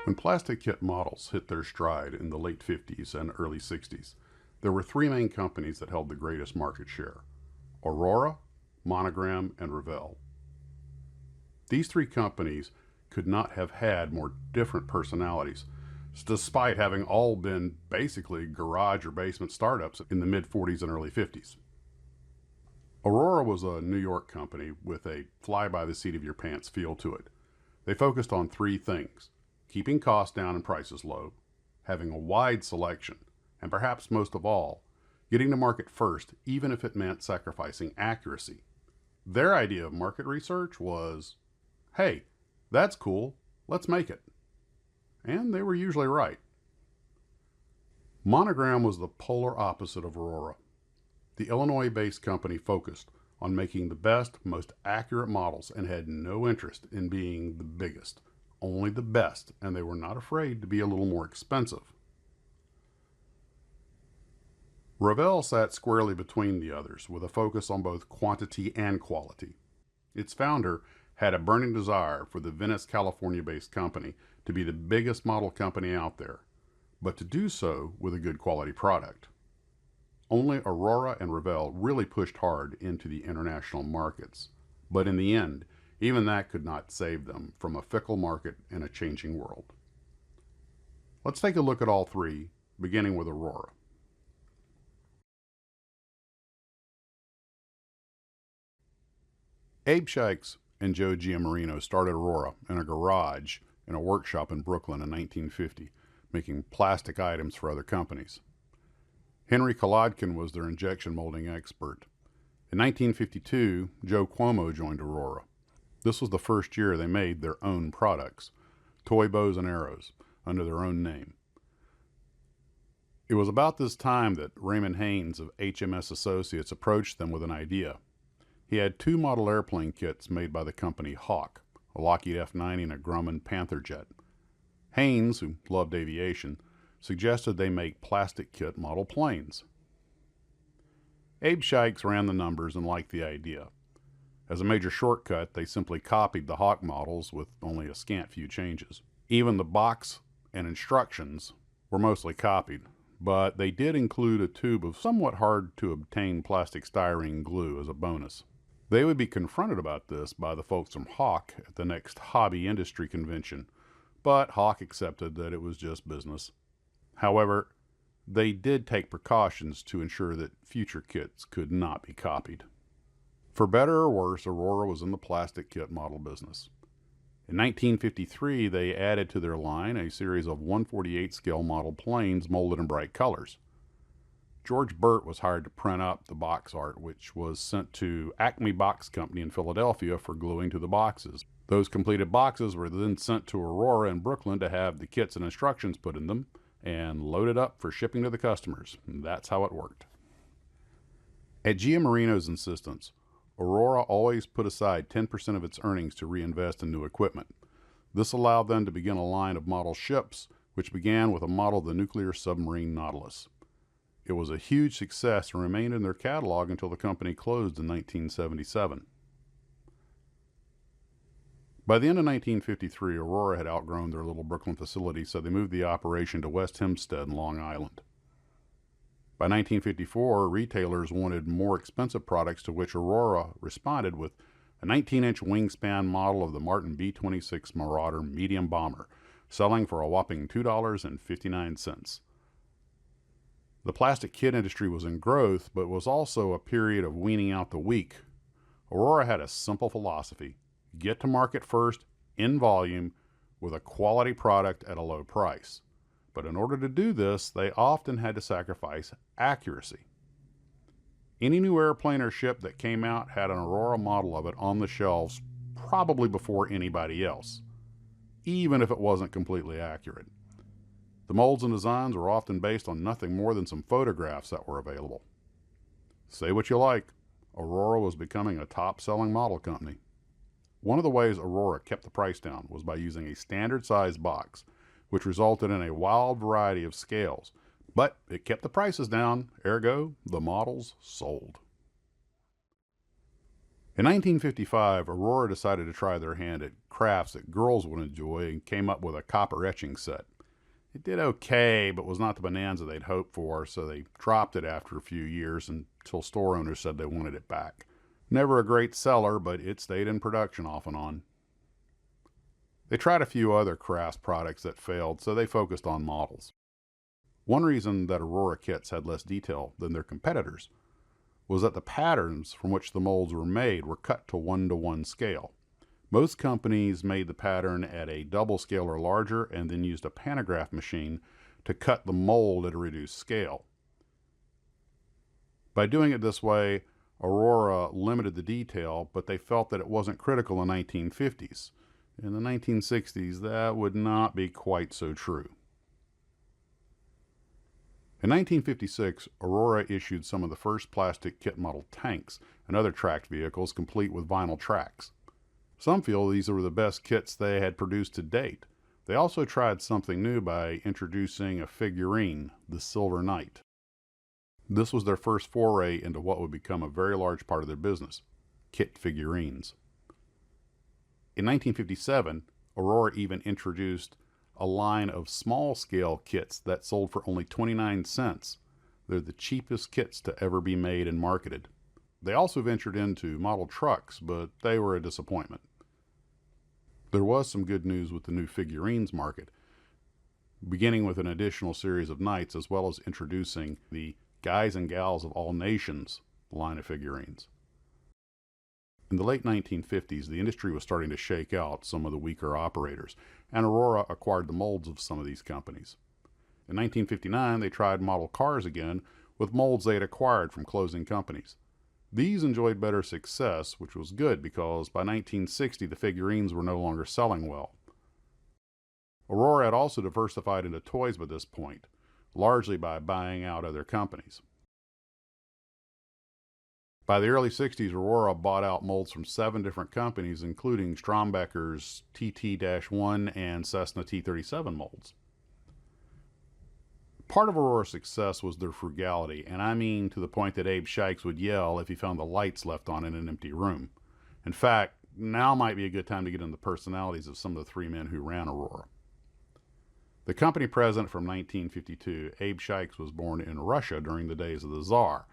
When plastic kit models hit their stride in the late 50s and early 60s, there were three main companies that held the greatest market share: Aurora, Monogram, and Revell. These three companies could not have had more different personalities, despite having all been basically garage or basement startups in the mid-40s and early 50s. Aurora was a New York company with a fly-by-the-seat-of-your-pants feel to it. They focused on three things: keeping costs down and prices low, having a wide selection, and perhaps most of all, getting to market first, even if it meant sacrificing accuracy. Their idea of market research was, hey, that's cool, let's make it. And they were usually right. Monogram was the polar opposite of Aurora. The Illinois-based company focused on making the best, most accurate models and had no interest in being the biggest, only the best, and they were not afraid to be a little more expensive. Revell sat squarely between the others, with a focus on both quantity and quality. Its founder had a burning desire for the Venice, California-based company to be the biggest model company out there, but to do so with a good quality product. Only Aurora and Revell really pushed hard into the international markets, but in the end, even that could not save them from a fickle market and a changing world. Let's take a look at all three, beginning with Aurora. Abe Shikes and Joe Giamarino started Aurora in a garage in a workshop in Brooklyn in 1950, making plastic items for other companies. Henry Kolodkin was their injection molding expert. In 1952, Joe Cuomo joined Aurora. This was the first year they made their own products, toy bows and arrows, under their own name. It was about this time that Raymond Haynes of HMS Associates approached them with an idea. He had two model airplane kits made by the company Hawk, a Lockheed F-90 and a Grumman Panther jet. Haynes, who loved aviation, suggested they make plastic kit model planes. Abe Shikes ran the numbers and liked the idea. As a major shortcut, they simply copied the Hawk models with only a scant few changes. Even the box and instructions were mostly copied, but they did include a tube of somewhat hard to obtain plastic styrene glue as a bonus. They would be confronted about this by the folks from Hawk at the next hobby industry convention, but Hawk accepted that it was just business. However, they did take precautions to ensure that future kits could not be copied. For better or worse, Aurora was in the plastic kit model business. In 1953, they added to their line a series of 1/48 scale model planes molded in bright colors. George Burt was hired to print up the box art, which was sent to Acme Box Company in Philadelphia for gluing to the boxes. Those completed boxes were then sent to Aurora in Brooklyn to have the kits and instructions put in them and loaded up for shipping to the customers. And that's how it worked. At Giamarino's insistence, Aurora always put aside 10% of its earnings to reinvest in new equipment. This allowed them to begin a line of model ships, which began with a model of the nuclear submarine Nautilus. It was a huge success and remained in their catalog until the company closed in 1977. By the end of 1953, Aurora had outgrown their little Brooklyn facility, so they moved the operation to West Hempstead in Long Island. By 1954, retailers wanted more expensive products, to which Aurora responded with a 19-inch wingspan model of the Martin B-26 Marauder medium bomber, selling for a whopping $2.59. The plastic kit industry was in growth, but was also a period of weaning out the weak. Aurora had a simple philosophy: get to market first, in volume, with a quality product at a low price. But in order to do this, they often had to sacrifice accuracy. Any new airplane or ship that came out had an Aurora model of it on the shelves probably before anybody else, even if it wasn't completely accurate. The molds and designs were often based on nothing more than some photographs that were available. Say what you like, Aurora was becoming a top-selling model company. One of the ways Aurora kept the price down was by using a standard size box, which resulted in a wild variety of scales, but it kept the prices down, ergo, the models sold. In 1955, Aurora decided to try their hand at crafts that girls would enjoy and came up with a copper etching set. It did okay, but was not the bonanza they'd hoped for, so they dropped it after a few years until store owners said they wanted it back. Never a great seller, but it stayed in production off and on. They tried a few other crafts products that failed, so they focused on models. One reason that Aurora kits had less detail than their competitors was that the patterns from which the molds were made were cut to 1:1 scale. Most companies made the pattern at a double scale or larger and then used a pantograph machine to cut the mold at a reduced scale. By doing it this way, Aurora limited the detail, but they felt that it wasn't critical in the 1950s. In the 1960s, that would not be quite so true. In 1956, Aurora issued some of the first plastic kit model tanks and other tracked vehicles complete with vinyl tracks. Some feel these were the best kits they had produced to date. They also tried something new by introducing a figurine, the Silver Knight. This was their first foray into what would become a very large part of their business, kit figurines. In 1957, Aurora even introduced a line of small-scale kits that sold for only 29 cents. They're the cheapest kits to ever be made and marketed. They also ventured into model trucks, but they were a disappointment. There was some good news with the new figurines market, beginning with an additional series of knights, as well as introducing the Guys and Gals of All Nations line of figurines. In the late 1950s, the industry was starting to shake out some of the weaker operators, and Aurora acquired the molds of some of these companies. In 1959, they tried model cars again with molds they had acquired from closing companies. These enjoyed better success, which was good because by 1960 the figurines were no longer selling well. Aurora had also diversified into toys by this point, largely by buying out other companies. By the early 60s, Aurora bought out molds from 7 different companies, including Strombeker's TT-1 and Cessna T-37 molds. Part of Aurora's success was their frugality, and I mean to the point that Abe Shikes would yell if he found the lights left on in an empty room. In fact, now might be a good time to get into the personalities of some of the 3 men who ran Aurora. The company president from 1952, Abe Shikes, was born in Russia during the days of the Tsar,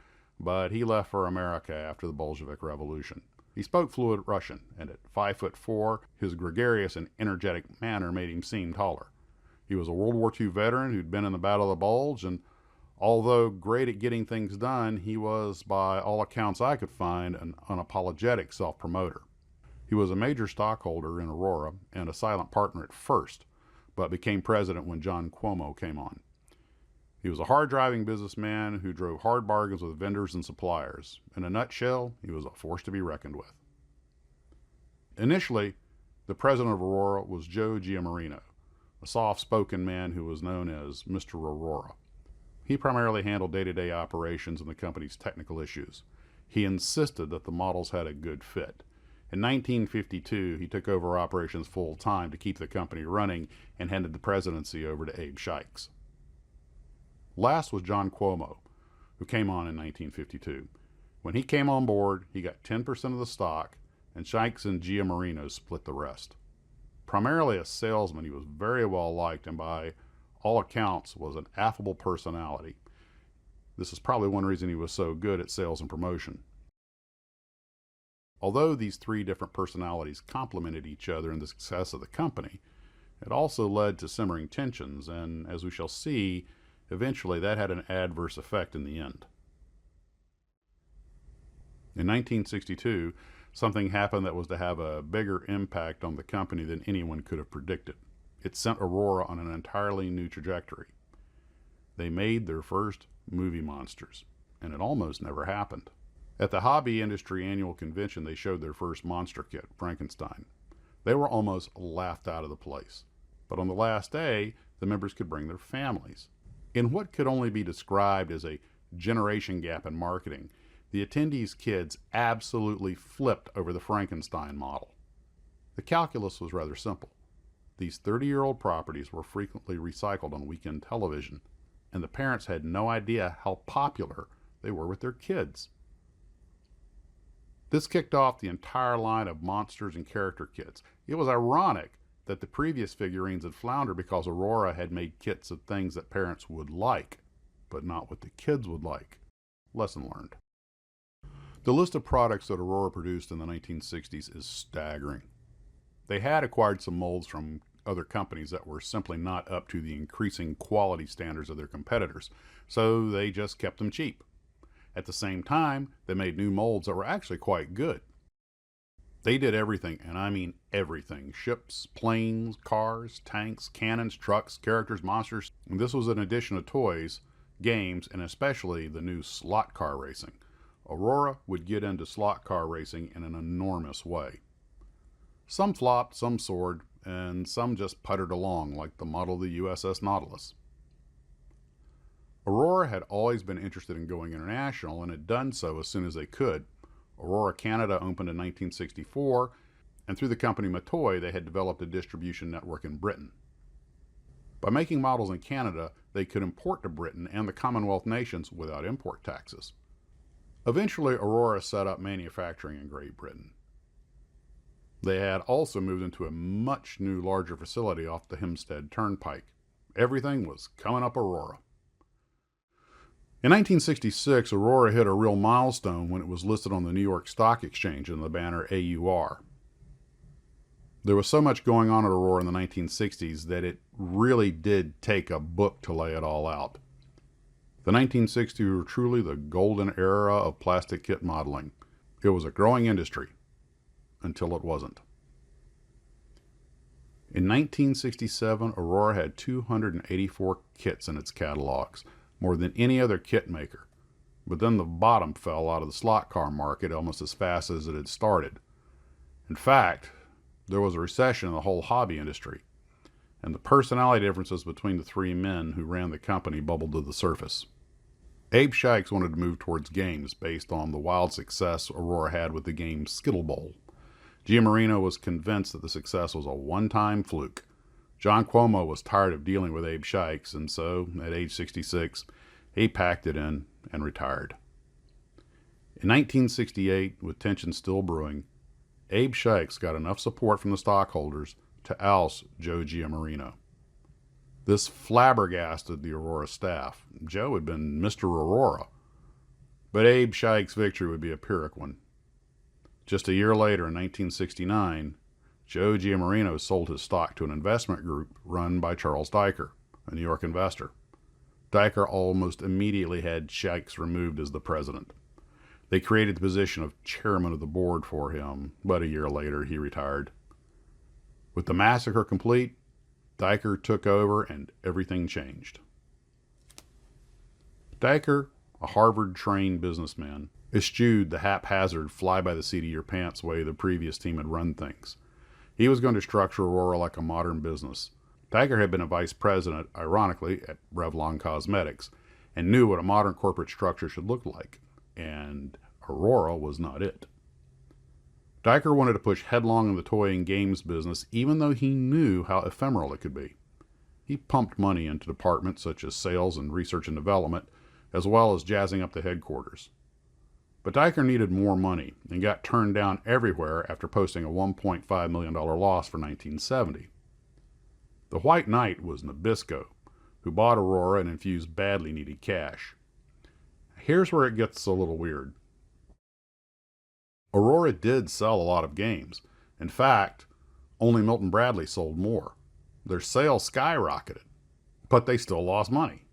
but he left for America after the Bolshevik Revolution. He spoke fluent Russian, and at 5'4", his gregarious and energetic manner made him seem taller. He was a World War II veteran who'd been in the Battle of the Bulge, and although great at getting things done, he was, by all accounts I could find, an unapologetic self-promoter. He was a major stockholder in Aurora and a silent partner at first, but became president when John Cuomo came on. He was a hard-driving businessman who drove hard bargains with vendors and suppliers. In a nutshell, he was a force to be reckoned with. Initially, the president of Aurora was Joe Giammarino, a soft-spoken man who was known as Mr. Aurora. He primarily handled day-to-day operations and the company's technical issues. He insisted that the models had a good fit. In 1952, he took over operations full-time to keep the company running and handed the presidency over to Abe Shikes. Last was John Cuomo, who came on in 1952. When he came on board, he got 10% of the stock, and Shikes and Giammarino split the rest. Primarily a salesman, he was very well liked and by all accounts was an affable personality. This is probably one reason he was so good at sales and promotion. Although these 3 different personalities complemented each other in the success of the company, it also led to simmering tensions, and as we shall see, eventually that had an adverse effect in the end. In 1962, something happened that was to have a bigger impact on the company than anyone could have predicted. It sent Aurora on an entirely new trajectory. They made their first movie monsters, and it almost never happened. At the Hobby Industry Annual Convention, they showed their first monster kit, Frankenstein. They were almost laughed out of the place. But on the last day, the members could bring their families. In what could only be described as a generation gap in marketing, the attendees' kids absolutely flipped over the Frankenstein model. The calculus was rather simple. These 30-year-old properties were frequently recycled on weekend television, and the parents had no idea how popular they were with their kids. This kicked off the entire line of monsters and character kits. It was ironic that the previous figurines had floundered because Aurora had made kits of things that parents would like, but not what the kids would like. Lesson learned. The list of products that Aurora produced in the 1960s is staggering. They had acquired some molds from other companies that were simply not up to the increasing quality standards of their competitors, so they just kept them cheap. At the same time, they made new molds that were actually quite good. They did everything, and I mean everything. Ships, planes, cars, tanks, cannons, trucks, characters, monsters. And this was in addition to toys, games, and especially the new slot car racing. Aurora would get into slot car racing in an enormous way. Some flopped, some soared, and some just puttered along like the model of the USS Nautilus. Aurora had always been interested in going international and had done so as soon as they could. Aurora Canada opened in 1964, and through the company Matoy, they had developed a distribution network in Britain. By making models in Canada, they could import to Britain and the Commonwealth nations without import taxes. Eventually, Aurora set up manufacturing in Great Britain. They had also moved into a much new, larger facility off the Hempstead Turnpike. Everything was coming up Aurora. In 1966, Aurora hit a real milestone when it was listed on the New York Stock Exchange in the banner AUR. There was so much going on at Aurora in the 1960s that it really did take a book to lay it all out. The 1960s were truly the golden era of plastic kit modeling. It was a growing industry until it wasn't. In 1967, Aurora had 284 kits in its catalogs, more than any other kit maker. But then the bottom fell out of the slot car market almost as fast as it had started. In fact, there was a recession in the whole hobby industry, and the personality differences between the three men who ran the company bubbled to the surface. Abe Shikes wanted to move towards games based on the wild success Aurora had with the game Skittle Bowl. Giammarino was convinced that the success was a one-time fluke. John Cuomo was tired of dealing with Abe Shikes, and so, at age 66, he packed it in and retired. In 1968, with tension still brewing, Abe Shikes got enough support from the stockholders to oust Joe Giammarino. This flabbergasted the Aurora staff. Joe had been Mr. Aurora, but Abe Shikes' victory would be a Pyrrhic one. Just a year later, in 1969, Joe Giammarino sold his stock to an investment group run by Charles Diker, a New York investor. Diker almost immediately had Shikes removed as the president. They created the position of chairman of the board for him, but a year later he retired. With the massacre complete, Diker took over and everything changed. Diker, a Harvard-trained businessman, eschewed the haphazard, fly-by-the-seat-of-your-pants way the previous team had run things. He was going to structure Aurora like a modern business. Diker had been a vice president, ironically, at Revell Cosmetics, and knew what a modern corporate structure should look like, and Aurora was not it. Diker wanted to push headlong in the toy and games business, even though he knew how ephemeral it could be. He pumped money into departments such as sales and research and development, as well as jazzing up the headquarters. But Diker needed more money and got turned down everywhere after posting a $1.5 million loss for 1970. The White Knight was Nabisco, who bought Aurora and infused badly needed cash. Here's where it gets a little weird. Aurora did sell a lot of games. In fact, only Milton Bradley sold more. Their sales skyrocketed, but they still lost money.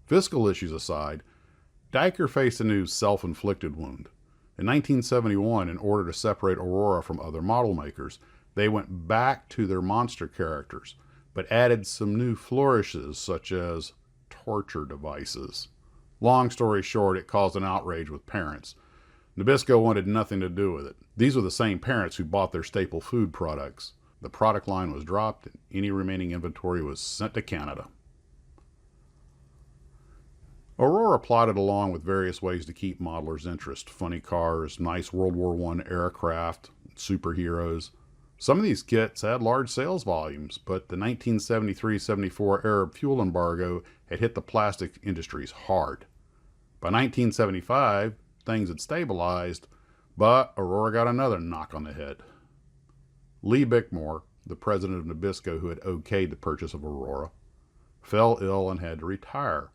Fiscal issues aside, Diker faced a new self-inflicted wound. In 1971, in order to separate Aurora from other model makers, they went back to their monster characters, but added some new flourishes such as torture devices. Long story short, it caused an outrage with parents. Nabisco wanted nothing to do with it. These were the same parents who bought their staple food products. The product line was dropped, and any remaining inventory was sent to Canada. Aurora plodded along with various ways to keep modelers' interest. Funny cars, nice World War I aircraft, superheroes. Some of these kits had large sales volumes, but the 1973-74 Arab fuel embargo had hit the plastic industries hard. By 1975, things had stabilized, But Aurora got another knock on the head. Lee Bickmore, the president of Nabisco who had okayed the purchase of Aurora, fell ill and had to retire.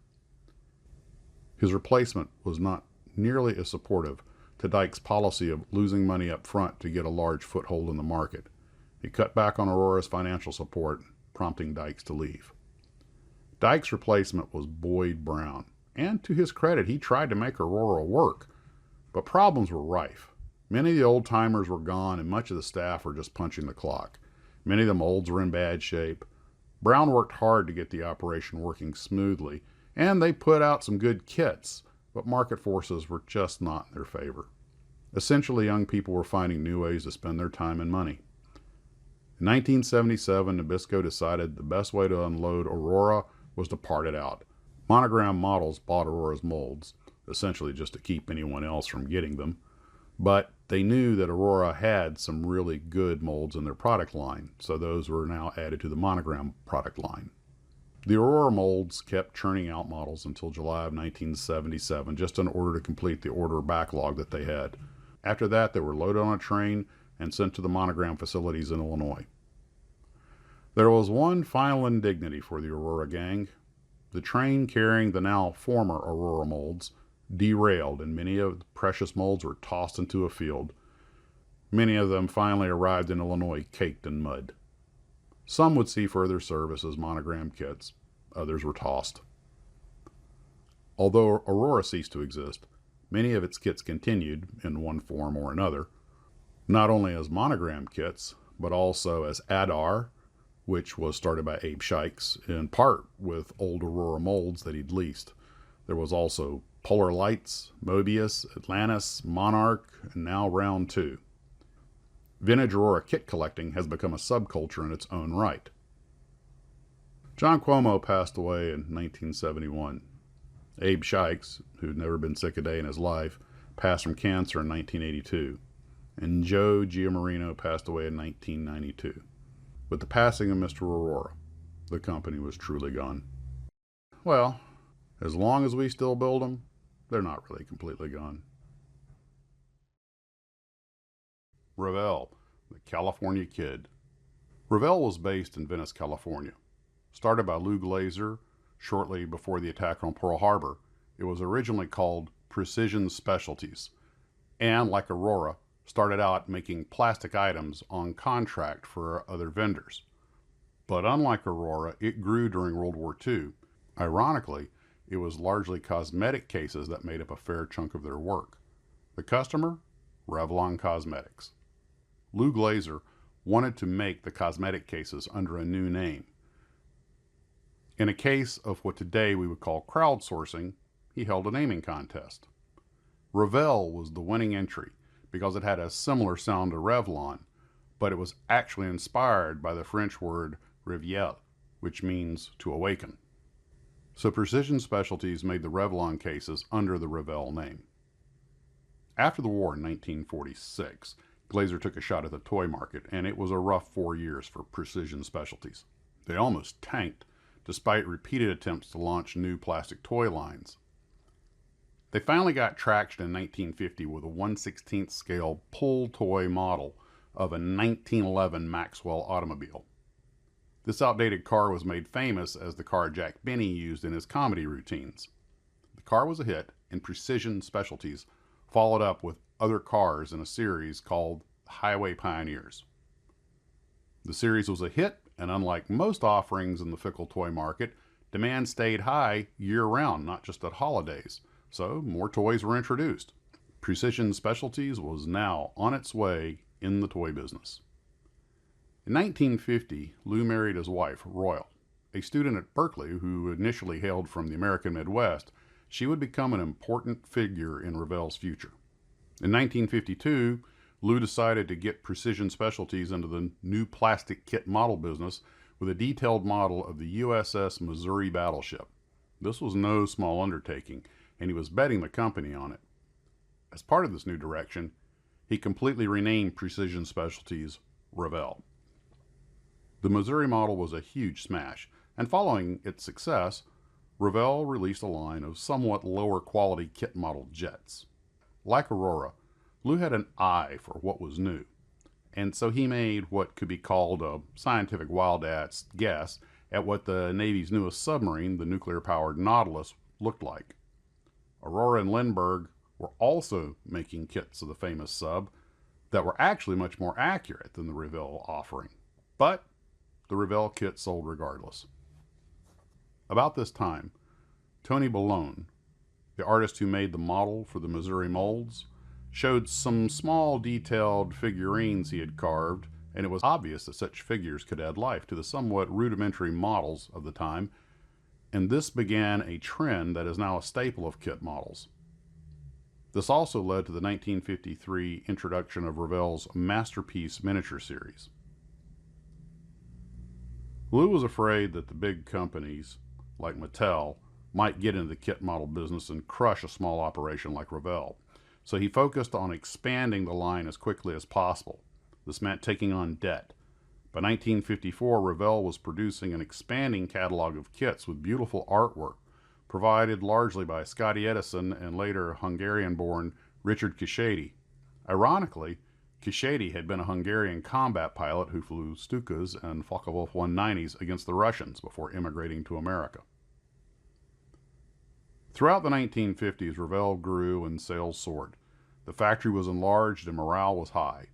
His replacement was not nearly as supportive to Dyke's policy of losing money up front to get a large foothold in the market. He cut back on Aurora's financial support, prompting Dykes to leave. Dyke's replacement was Boyd Brown, and to his credit, he tried to make Aurora work, but problems were rife. Many of the old-timers were gone, and much of the staff were just punching the clock. Many of the molds were in bad shape. Brown worked hard to get the operation working smoothly, and they put out some good kits, but market forces were just not in their favor. Essentially, young people were finding new ways to spend their time and money. In 1977, Nabisco decided the best way to unload Aurora was to part it out. Monogram models bought Aurora's molds, essentially just to keep anyone else from getting them, but they knew that Aurora had some really good molds in their product line, so those were now added to the Monogram product line. The Aurora molds kept churning out models until July of 1977, just in order to complete the order backlog that they had. After that, they were loaded on a train and sent to the Monogram facilities in Illinois. There was one final indignity for the Aurora gang. The train carrying the now former Aurora molds derailed, and many of the precious molds were tossed into a field. Many of them finally arrived in Illinois caked in mud. Some would see further service as Monogram kits. Others were tossed. Although Aurora ceased to exist, many of its kits continued, in one form or another, not only as Monogram kits, but also as Adar, which was started by Abe Shikes, in part with old Aurora molds that he'd leased. There was also Polar Lights, Mobius, Atlantis, Monarch, and now Round 2. Vintage Aurora kit collecting has become a subculture in its own right. John Cuomo passed away in 1971. Abe Shikes, who'd never been sick a day in his life, passed from cancer in 1982. And Joe Giammarino passed away in 1992. With the passing of Mr. Aurora, the company was truly gone. Well, as long as we still build them, they're not really completely gone. Revell, the California Kid. Revell was based in Venice, California. Started by Lou Glazer shortly before the attack on Pearl Harbor, it was originally called Precision Specialties, and like Aurora, started out making plastic items on contract for other vendors. But unlike Aurora, it grew during World War II. Ironically, it was largely cosmetic cases that made up a fair chunk of their work. The customer? Revlon Cosmetics. Lou Glazer wanted to make the cosmetic cases under a new name. In a case of what today we would call crowdsourcing, he held a naming contest. Revell was the winning entry because it had a similar sound to Revlon, but it was actually inspired by the French word Revell, which means to awaken. So Precision Specialties made the Revlon cases under the Revell name. After the war in 1946, Glazer took a shot at the toy market, and it was a rough 4 years for Precision Specialties. They almost tanked, despite repeated attempts to launch new plastic toy lines. They finally got traction in 1950 with a 1/16 scale pull toy model of a 1911 Maxwell automobile. This outdated car was made famous as the car Jack Benny used in his comedy routines. The car was a hit, and Precision Specialties followed up with other cars in a series called Highway Pioneers. The series was a hit, and unlike most offerings in the fickle toy market, demand stayed high year-round, not just at holidays, so more toys were introduced. Precision Specialties was now on its way in the toy business. In 1950, Lou married his wife, Royal. A student at Berkeley who initially hailed from the American Midwest, she would become an important figure in Revell's future. In 1952, Lou decided to get Precision Specialties into the new plastic kit model business with a detailed model of the USS Missouri battleship. This was no small undertaking, and he was betting the company on it. As part of this new direction, he completely renamed Precision Specialties Revell. The Missouri model was a huge smash, and following its success, Revell released a line of somewhat lower quality kit model jets. Like Aurora, Lou had an eye for what was new, and so he made what could be called a scientific wild-ass guess at what the Navy's newest submarine, the nuclear-powered Nautilus, looked like. Aurora and Lindbergh were also making kits of the famous sub that were actually much more accurate than the Revell offering. But the Revell kit sold regardless. About this time, Tony Balone, the artist who made the model for the Missouri molds, showed some small detailed figurines he had carved, and it was obvious that such figures could add life to the somewhat rudimentary models of the time, and this began a trend that is now a staple of kit models. This also led to the 1953 introduction of Revell's Masterpiece miniature series. Lou was afraid that the big companies, like Mattel, might get into the kit model business and crush a small operation like Revell, so he focused on expanding the line as quickly as possible. This meant taking on debt. By 1954, Revell was producing an expanding catalog of kits with beautiful artwork, provided largely by Scotty Edison and later Hungarian-born Richard Kishady. Ironically, Kishady had been a Hungarian combat pilot who flew Stukas and Focke-Wulf 190s against the Russians before immigrating to America. Throughout the 1950s, Revell grew and sales soared. The factory was enlarged and morale was high.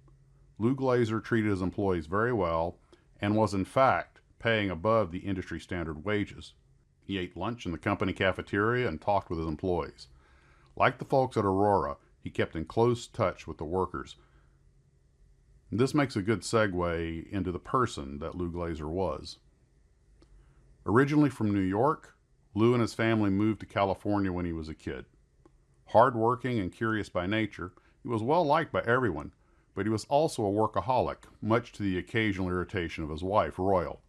Lou Glazer treated his employees very well and was in fact paying above the industry standard wages. He ate lunch in the company cafeteria and talked with his employees. Like the folks at Aurora, he kept in close touch with the workers. This makes a good segue into the person that Lou Glazer was. Originally from New York, Lou and his family moved to California when he was a kid. Hard-working and curious by nature, he was well liked by everyone, but he was also a workaholic, much to the occasional irritation of his wife, Royal.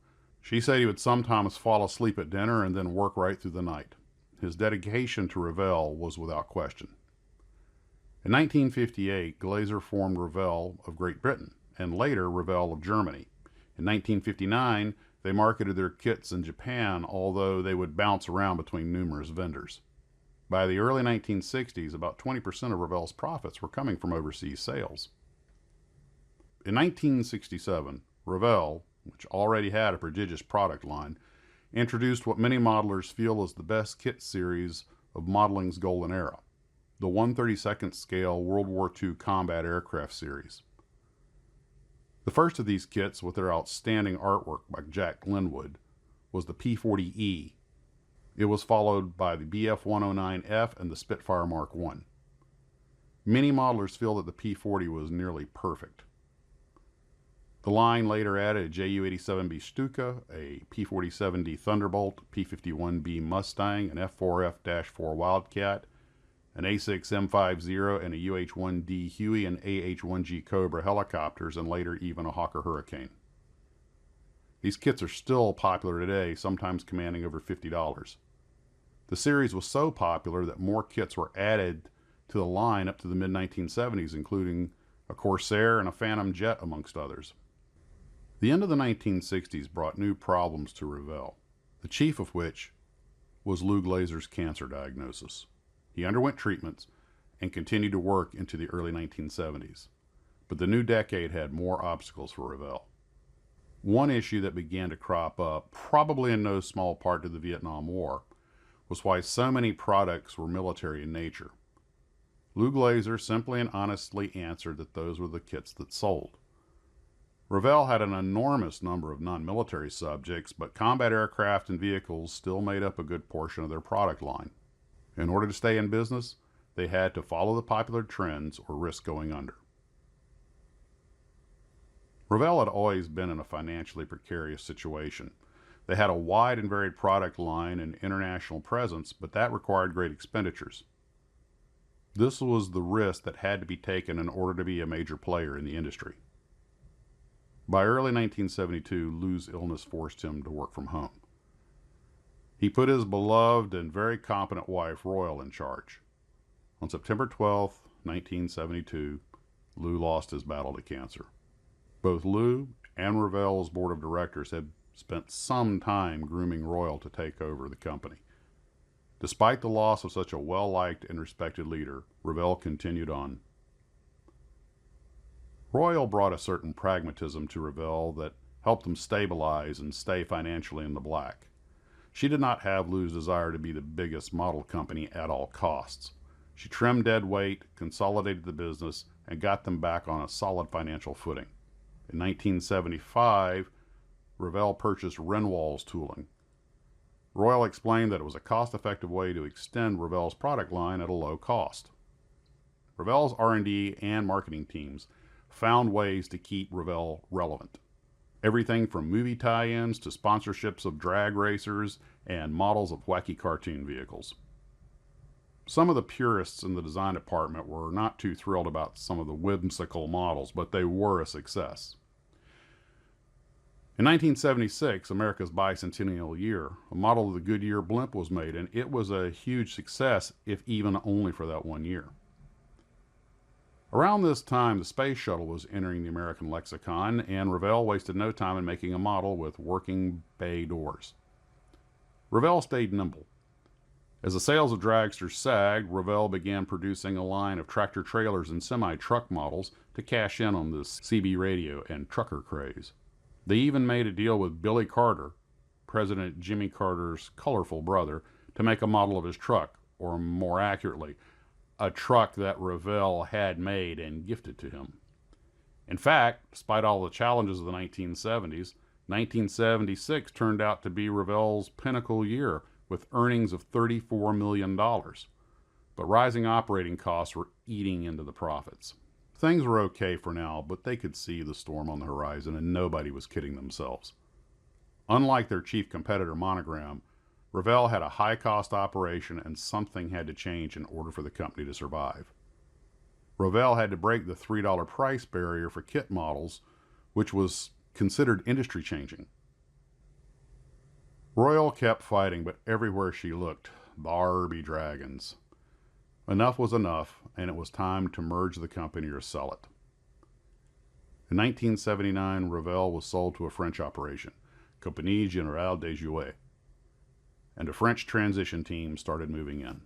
She said he would sometimes fall asleep at dinner and then work right through the night. His dedication to Revell was without question. In 1958, Glazer formed Revell of Great Britain, and later Revell of Germany. In 1959, they marketed their kits in Japan, although they would bounce around between numerous vendors. By the early 1960s, about 20% of Revell's profits were coming from overseas sales. In 1967, Revell, which already had a prodigious product line, introduced what many modelers feel is the best kit series of modeling's golden era, the 1/32nd scale World War II combat aircraft series. The first of these kits, with their outstanding artwork by Jack Glenwood, was the P-40E. It was followed by the BF-109F and the Spitfire Mark I. Many modelers feel that the P-40 was nearly perfect. The line later added a Ju-87B Stuka, a P-47D Thunderbolt, P-51B Mustang, an F4F-4 Wildcat, an A-6 M50, and a UH-1D Huey and AH-1G Cobra helicopters, and later even a Hawker Hurricane. These kits are still popular today, sometimes commanding over $50. The series was so popular that more kits were added to the line up to the mid-1970s, including a Corsair and a Phantom Jet, amongst others. The end of the 1960s brought new problems to Revell, the chief of which was Lou Glazer's cancer diagnosis. He underwent treatments and continued to work into the early 1970s. But the new decade had more obstacles for Revell. One issue that began to crop up, probably in no small part to the Vietnam War, was why so many products were military in nature. Lou Glazer simply and honestly answered that those were the kits that sold. Revell had an enormous number of non-military subjects, but combat aircraft and vehicles still made up a good portion of their product line. In order to stay in business, they had to follow the popular trends or risk going under. Revell had always been in a financially precarious situation. They had a wide and varied product line and international presence, but that required great expenditures. This was the risk that had to be taken in order to be a major player in the industry. By early 1972, Lou's illness forced him to work from home. He put his beloved and very competent wife, Royal, in charge. On September 12, 1972, Lou lost his battle to cancer. Both Lou and Revell's board of directors had spent some time grooming Royal to take over the company. Despite the loss of such a well-liked and respected leader, Revell continued on. Royal brought a certain pragmatism to Revell that helped them stabilize and stay financially in the black. She did not have Lou's desire to be the biggest model company at all costs. She trimmed dead weight, consolidated the business, and got them back on a solid financial footing. In 1975, Revell purchased Renwall's tooling. Royal explained that it was a cost-effective way to extend Revell's product line at a low cost. Revell's R&D and marketing teams found ways to keep Revell relevant. Everything from movie tie-ins to sponsorships of drag racers and models of wacky cartoon vehicles. Some of the purists in the design department were not too thrilled about some of the whimsical models, but they were a success. In 1976, America's bicentennial year, a model of the Goodyear blimp was made, and it was a huge success, if even only for that one year. Around this time, the space shuttle was entering the American lexicon, and Revell wasted no time in making a model with working bay doors. Revell stayed nimble. As the sales of dragsters sagged, Revell began producing a line of tractor-trailers and semi-truck models to cash in on this CB radio and trucker craze. They even made a deal with Billy Carter, President Jimmy Carter's colorful brother, to make a model of his truck, or more accurately, a truck that Revell had made and gifted to him. In fact, despite all the challenges of the 1970s, 1976 turned out to be Revell's pinnacle year, with earnings of $34 million. But rising operating costs were eating into the profits. Things were okay for now, but they could see the storm on the horizon, and nobody was kidding themselves. Unlike their chief competitor, Monogram, Revell had a high-cost operation, and something had to change in order for the company to survive. Revell had to break the $3 price barrier for kit models, which was considered industry-changing. Royal kept fighting, but everywhere she looked, Barbie dragons. Enough was enough, and it was time to merge the company or sell it. In 1979, Revell was sold to a French operation, Compagnie Générale des Jouets, and a French transition team started moving in.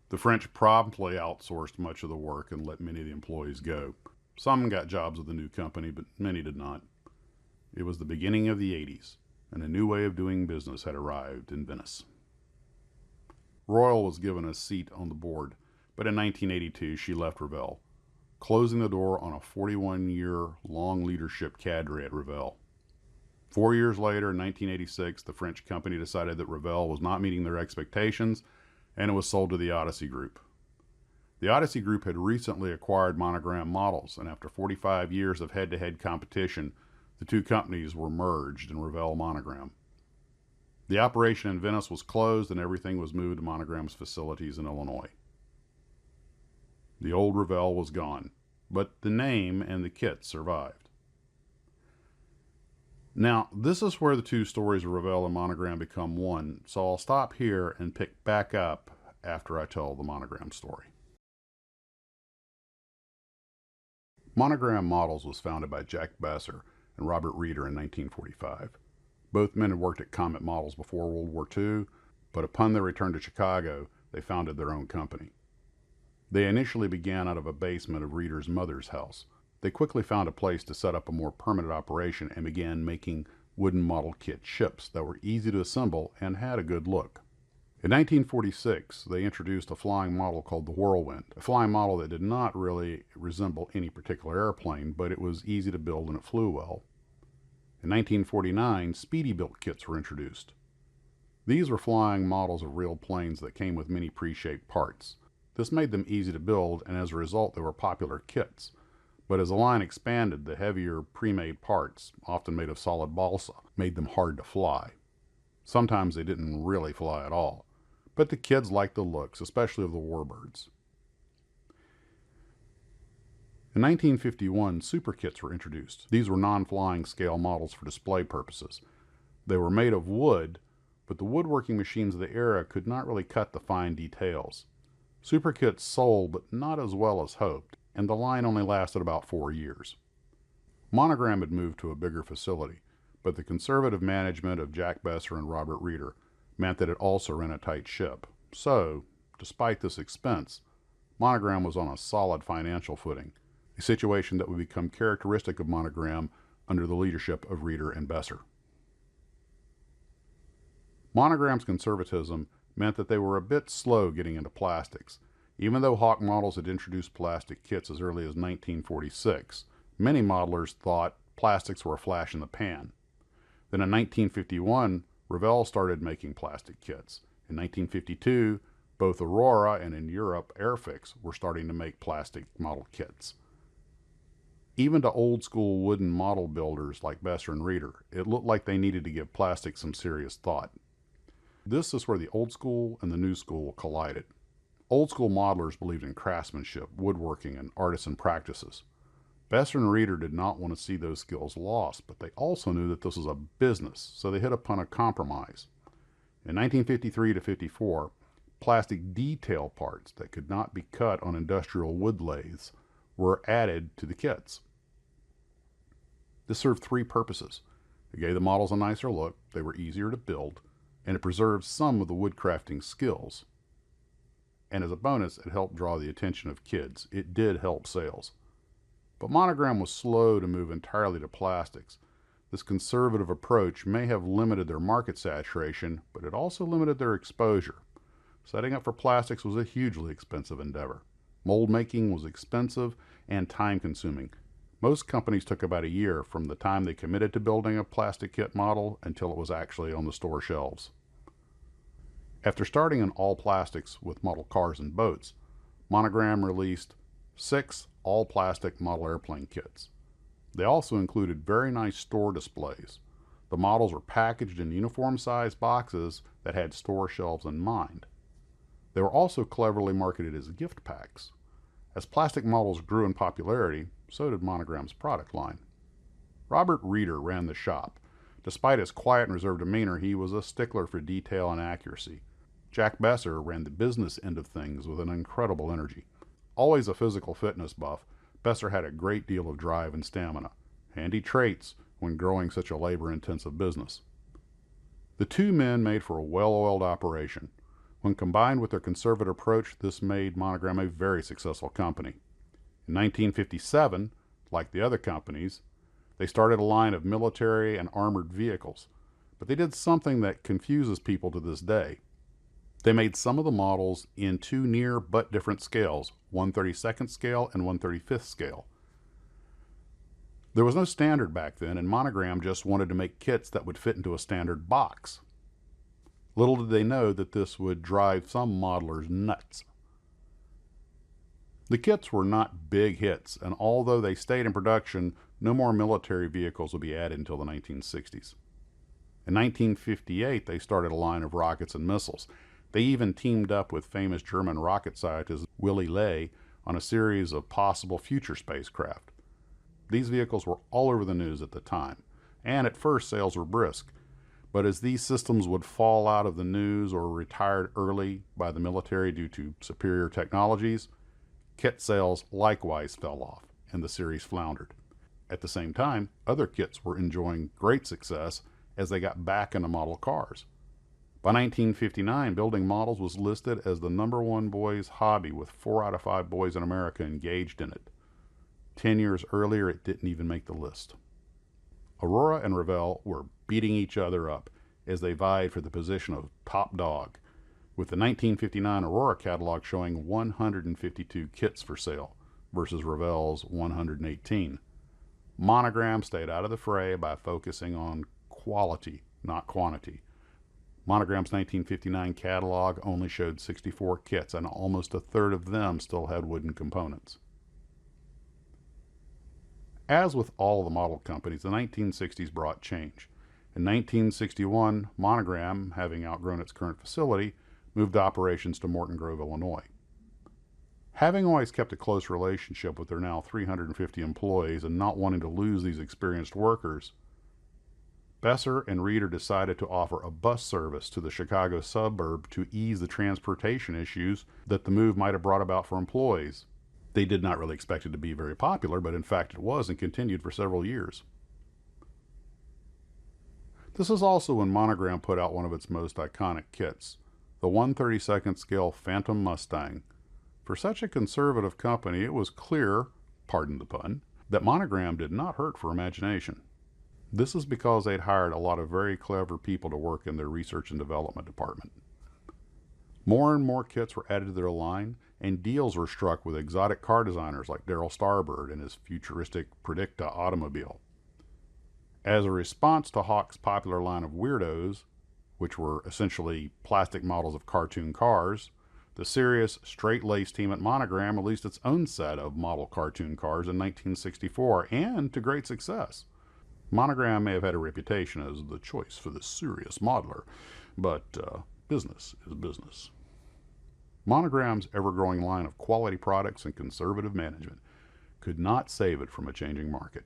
The French promptly outsourced much of the work and let many of the employees go. Some got jobs with the new company, but many did not. It was the beginning of the 80s, and a new way of doing business had arrived in Venice. Royal was given a seat on the board, but in 1982 she left Revell, closing the door on a 41-year-long leadership cadre at Revell. 4 years later, in 1986, the French company decided that Revell was not meeting their expectations, and it was sold to the Odyssey Group. The Odyssey Group had recently acquired Monogram models, and after 45 years of head-to-head competition, the two companies were merged in Revell Monogram. The operation in Venice was closed, and everything was moved to Monogram's facilities in Illinois. The old Revell was gone, but the name and the kit survived. Now, this is where the two stories of Revell and Monogram become one, so I'll stop here and pick back up after I tell the Monogram story. Monogram Models was founded by Jack Besser and Robert Reeder in 1945. Both men had worked at Comet Models before World War II, but upon their return to Chicago, they founded their own company. They initially began out of a basement of Reeder's mother's house. They quickly found a place to set up a more permanent operation and began making wooden model kit ships that were easy to assemble and had a good look. In 1946, they introduced a flying model called the Whirlwind, a flying model that did not really resemble any particular airplane, but it was easy to build and it flew well. In 1949, Speedy-built kits were introduced. These were flying models of real planes that came with many pre-shaped parts. This made them easy to build, and as a result, they were popular kits. But as the line expanded, the heavier pre-made parts, often made of solid balsa, made them hard to fly. Sometimes they didn't really fly at all, but the kids liked the looks, especially of the warbirds. In 1951, super kits were introduced. These were non-flying scale models for display purposes. They were made of wood, but the woodworking machines of the era could not really cut the fine details. Super kits sold, but not as well as hoped, and the line only lasted about 4 years. Monogram had moved to a bigger facility, but the conservative management of Jack Besser and Robert Reeder meant that it also ran a tight ship. So, despite this expense, Monogram was on a solid financial footing, a situation that would become characteristic of Monogram under the leadership of Reeder and Besser. Monogram's conservatism meant that they were a bit slow getting into plastics. Even though Hawk Models had introduced plastic kits as early as 1946, many modelers thought plastics were a flash in the pan. Then in 1951, Revell started making plastic kits. In 1952, both Aurora and in Europe, Airfix were starting to make plastic model kits. Even to old-school wooden model builders like Besser and Reeder, it looked like they needed to give plastic some serious thought. This is where the old school and the new school collided. Old school modelers believed in craftsmanship, woodworking, and artisan practices. Besser and Reeder did not want to see those skills lost, but they also knew that this was a business, so they hit upon a compromise. In 1953 to 54, plastic detail parts that could not be cut on industrial wood lathes were added to the kits. This served three purposes. It gave the models a nicer look, they were easier to build, and it preserved some of the woodcrafting skills. And as a bonus, it helped draw the attention of kids. It did help sales. But Monogram was slow to move entirely to plastics. This conservative approach may have limited their market saturation, but it also limited their exposure. Setting up for plastics was a hugely expensive endeavor. Mold making was expensive and time-consuming. Most companies took about a year from the time they committed to building a plastic kit model until it was actually on the store shelves. After starting in all plastics with model cars and boats, Monogram released 6 all-plastic model airplane kits. They also included very nice store displays. The models were packaged in uniform-sized boxes that had store shelves in mind. They were also cleverly marketed as gift packs. As plastic models grew in popularity, so did Monogram's product line. Robert Reeder ran the shop. Despite his quiet and reserved demeanor, he was a stickler for detail and accuracy. Jack Besser ran the business end of things with an incredible energy. Always a physical fitness buff, Besser had a great deal of drive and stamina, handy traits when growing such a labor-intensive business. The two men made for a well-oiled operation. When combined with their conservative approach, this made Monogram a very successful company. In 1957, like the other companies, they started a line of military and armored vehicles, but they did something that confuses people to this day. They made some of the models in 2 near but different scales, 1/32nd scale and 1/35th scale. There was no standard back then, and Monogram just wanted to make kits that would fit into a standard box. Little did they know that this would drive some modelers nuts. The kits were not big hits, and although they stayed in production, no more military vehicles would be added until the 1960s. In 1958, they started a line of rockets and missiles. They even teamed up with famous German rocket scientist Willy Ley on a series of possible future spacecraft. These vehicles were all over the news at the time, and at first sales were brisk. But as these systems would fall out of the news or were retired early by the military due to superior technologies, kit sales likewise fell off, and the series floundered. At the same time, other kits were enjoying great success as they got back into model cars. By 1959, building models was listed as the #1 boys' hobby, with 4 out of 5 boys in America engaged in it. 10 years earlier, it didn't even make the list. Aurora and Revell were beating each other up as they vied for the position of top dog, with the 1959 Aurora catalog showing 152 kits for sale versus Revell's 118. Monogram stayed out of the fray by focusing on quality, not quantity. Monogram's 1959 catalog only showed 64 kits, and almost a third of them still had wooden components. As with all the model companies, the 1960s brought change. In 1961, Monogram, having outgrown its current facility, moved operations to Morton Grove, Illinois. Having always kept a close relationship with their now 350 employees and not wanting to lose these experienced workers, Besser and Reeder decided to offer a bus service to the Chicago suburb to ease the transportation issues that the move might have brought about for employees. They did not really expect it to be very popular, but in fact it was, and continued for several years. This is also when Monogram put out one of its most iconic kits, the 1/32nd scale Phantom Mustang. For such a conservative company, it was clear, pardon the pun, that Monogram did not hurt for imagination. This is because they'd hired a lot of very clever people to work in their research and development department. More and more kits were added to their line, and deals were struck with exotic car designers like Darryl Starbird and his futuristic Predicta automobile. As a response to Hawk's popular line of Weirdos, which were essentially plastic models of cartoon cars, the serious, straight-laced team at Monogram released its own set of model cartoon cars in 1964, and to great success. Monogram may have had a reputation as the choice for the serious modeler, but business is business. Monogram's ever-growing line of quality products and conservative management could not save it from a changing market.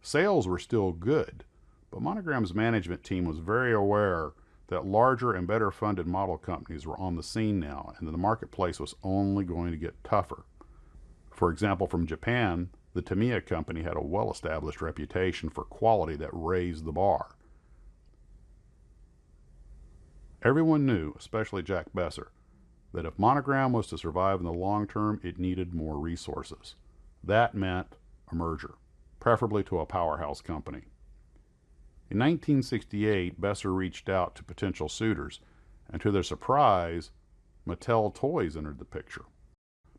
Sales were still good, but Monogram's management team was very aware that larger and better funded model companies were on the scene now, and that the marketplace was only going to get tougher. For example, from Japan, the Tamiya company had a well-established reputation for quality that raised the bar. Everyone knew, especially Jack Besser, that if Monogram was to survive in the long term, it needed more resources. That meant a merger, preferably to a powerhouse company. In 1968, Besser reached out to potential suitors, and to their surprise, Mattel Toys entered the picture.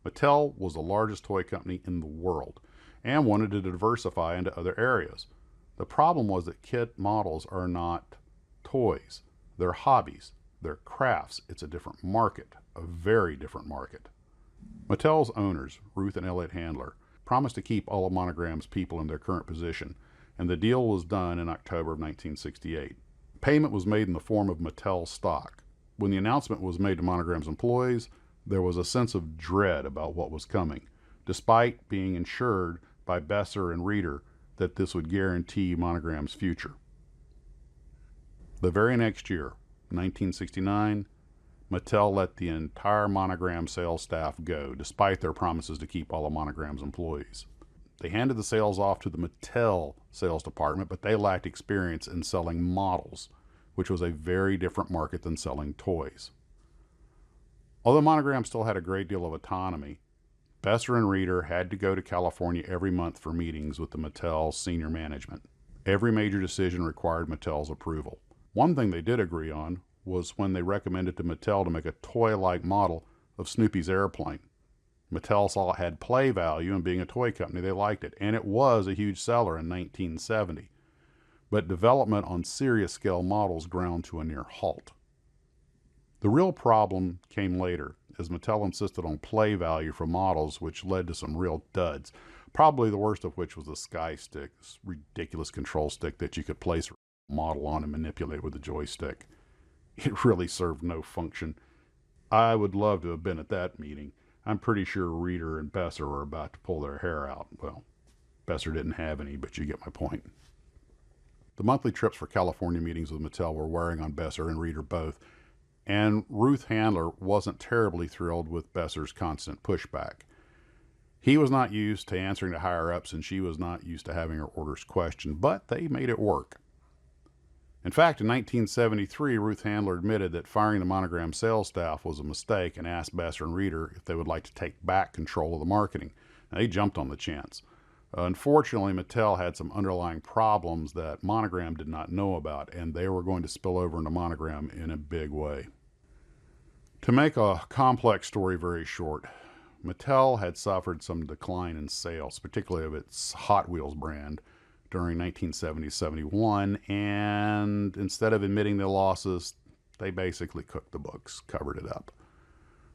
Mattel was the largest toy company in the world, and wanted to diversify into other areas. The problem was that kit models are not toys. They're hobbies. They're crafts. It's a different market, a very different market. Mattel's owners, Ruth and Elliot Handler, promised to keep all of Monogram's people in their current position, and the deal was done in October of 1968. Payment was made in the form of Mattel stock. When the announcement was made to Monogram's employees, there was a sense of dread about what was coming, despite being assured by Besser and Reeder that this would guarantee Monogram's future. The very next year, 1969, Mattel let the entire Monogram sales staff go, despite their promises to keep all of Monogram's employees. They handed the sales off to the Mattel sales department, but they lacked experience in selling models, which was a very different market than selling toys. Although Monogram still had a great deal of autonomy, Besser and Reeder had to go to California every month for meetings with the Mattel senior management. Every major decision required Mattel's approval. One thing they did agree on was when they recommended to Mattel to make a toy-like model of Snoopy's airplane. Mattel saw it had play value, and being a toy company, they liked it, and it was a huge seller in 1970. But development on serious scale models ground to a near halt. The real problem came later, as Mattel insisted on play value for models, which led to some real duds, probably the worst of which was the Sky Stick, this ridiculous control stick that you could place a model on and manipulate with a joystick. It really served no function. I would love to have been at that meeting. I'm pretty sure Reeder and Besser were about to pull their hair out. Well, Besser didn't have any, but you get my point. The monthly trips for California meetings with Mattel were wearing on Besser and Reeder both, and Ruth Handler wasn't terribly thrilled with Besser's constant pushback. He was not used to answering to higher-ups, and she was not used to having her orders questioned, but they made it work. In fact, in 1973, Ruth Handler admitted that firing the Monogram sales staff was a mistake and asked Besser and Reeder if they would like to take back control of the marketing. Now, they jumped on the chance. Unfortunately, Mattel had some underlying problems that Monogram did not know about, and they were going to spill over into Monogram in a big way. To make a complex story very short, Mattel had suffered some decline in sales, particularly of its Hot Wheels brand, during 1970-71, and instead of admitting their losses, they basically cooked the books, covered it up.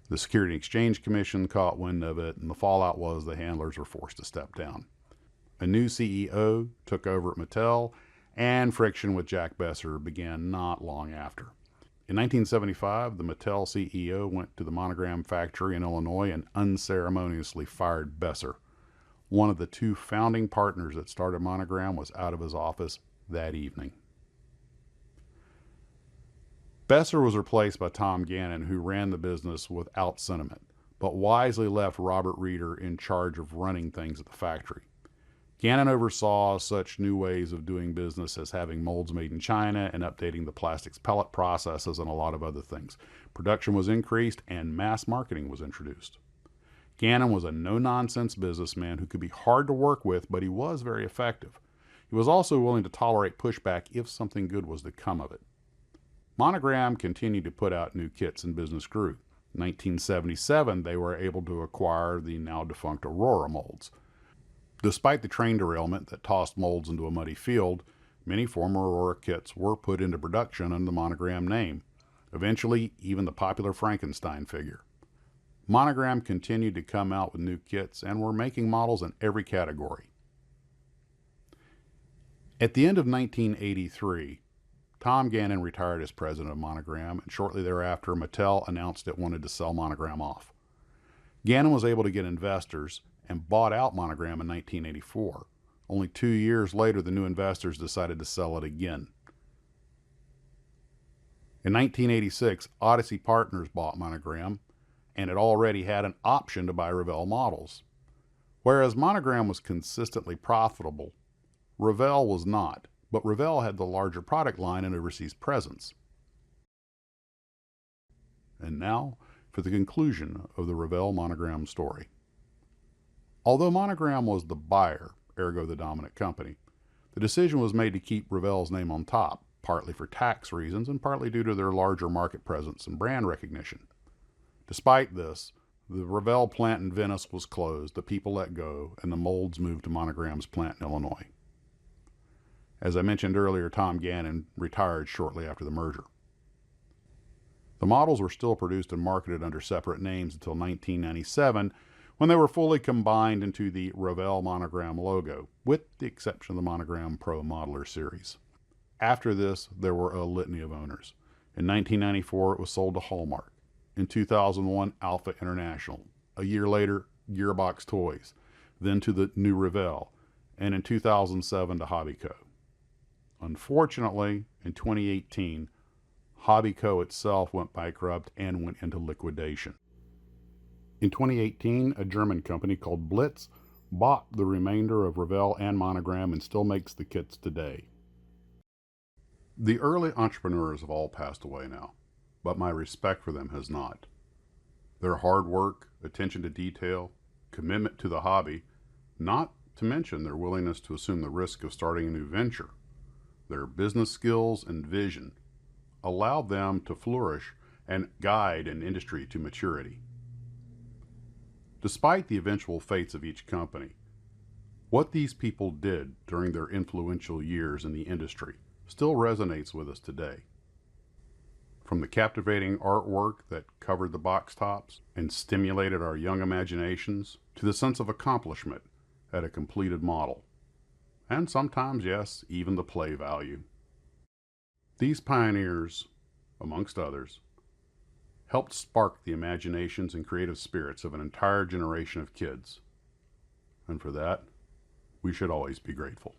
The Security and Exchange Commission caught wind of it, and the fallout was the handlers were forced to step down. A new CEO took over at Mattel, and friction with Jack Besser began not long after. In 1975, the Mattel CEO went to the Monogram factory in Illinois and unceremoniously fired Besser. One of the two founding partners that started Monogram was out of his office that evening. Besser was replaced by Tom Gannon, who ran the business without sentiment, but wisely left Robert Reeder in charge of running things at the factory. Gannon oversaw such new ways of doing business as having molds made in China and updating the plastics pellet processes and a lot of other things. Production was increased and mass marketing was introduced. Gannon was a no-nonsense businessman who could be hard to work with, but he was very effective. He was also willing to tolerate pushback if something good was to come of it. Monogram continued to put out new kits and business grew. In 1977, they were able to acquire the now-defunct Aurora molds. Despite the train derailment that tossed molds into a muddy field, many former Aurora kits were put into production under the Monogram name. Eventually, even the popular Frankenstein figure. Monogram continued to come out with new kits and were making models in every category. At the end of 1983, Tom Gannon retired as president of Monogram, and shortly thereafter, Mattel announced it wanted to sell Monogram off. Gannon was able to get investors and bought out Monogram in 1984. Only 2 years later, the new investors decided to sell it again. In 1986, Odyssey Partners bought Monogram, and it already had an option to buy Revell models. Whereas Monogram was consistently profitable, Revell was not, but Revell had the larger product line and overseas presence. And now for the conclusion of the Revell Monogram story. Although Monogram was the buyer, ergo the dominant company, the decision was made to keep Revell's name on top, partly for tax reasons and partly due to their larger market presence and brand recognition. Despite this, the Revell plant in Venice was closed, the people let go, and the molds moved to Monogram's plant in Illinois. As I mentioned earlier, Tom Gannon retired shortly after the merger. The models were still produced and marketed under separate names until 1997, when they were fully combined into the Revell Monogram logo, with the exception of the Monogram Pro Modeler series. After this, there were a litany of owners. In 1994, it was sold to Hallmark. In 2001, Alpha International. A year later, Gearbox Toys. Then to the new Revell. And in 2007 to Hobbyco. Unfortunately, in 2018, Hobbyco itself went bankrupt and went into liquidation. In 2018, a German company called Blitz bought the remainder of Revell and Monogram and still makes the kits today. The early entrepreneurs have all passed away now, but my respect for them has not. Their hard work, attention to detail, commitment to the hobby, not to mention their willingness to assume the risk of starting a new venture, their business skills and vision allowed them to flourish and guide an industry to maturity. Despite the eventual fates of each company, what these people did during their influential years in the industry still resonates with us today. From the captivating artwork that covered the box tops and stimulated our young imaginations, to the sense of accomplishment at a completed model. And sometimes, yes, even the play value. These pioneers, amongst others, helped spark the imaginations and creative spirits of an entire generation of kids. And for that, we should always be grateful.